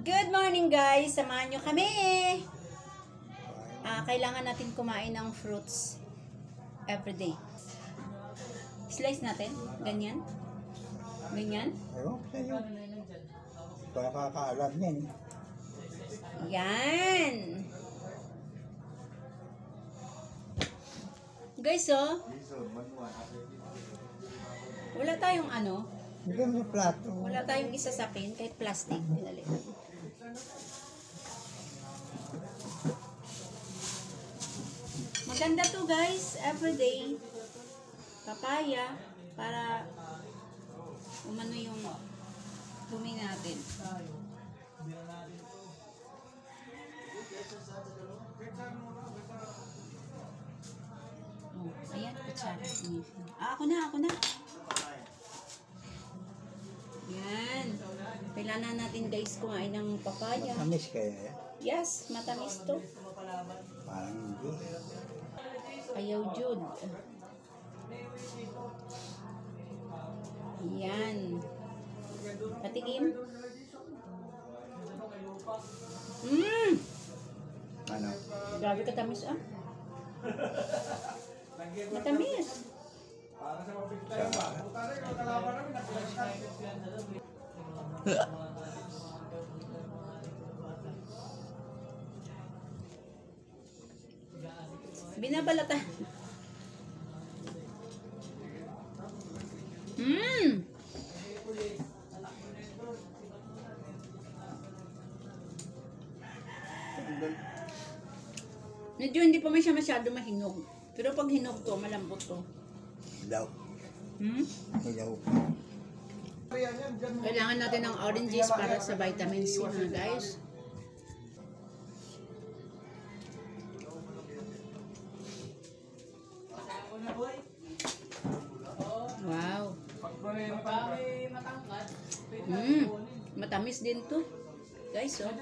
Good morning guys! Samahan nyo kami! Kailangan natin kumain ng fruits everyday. Slice natin. Ganyan. Ganyan. Ayun, sa'yo. Baka kakaalam yan. Yan! Guys, oh. Wala tayong ano. Bigyan mo sa plato. Wala tayong isasapin kahit plastic. Pinali. Maganda to guys. Everyday. Papaya. Para umano yung dumi natin. Oh, ayan, kutsara. Ako na. Yan. Kailangan natin guys kumain ng papaya. Matamis kaya yan? Yes, matamis to. Parang hindi. Ayaw Jud. Yan. Patikim. Ano? Grabe katamis ah. Matamis. Binabalatan. Medyo hindi pa siya masyado mahinog. Pero pag hinog to, malambot to. Daw. Daw. Kailangan natin ng oranges para sa vitamin C mga guys. Wow. Matamis din to. Guys, oh.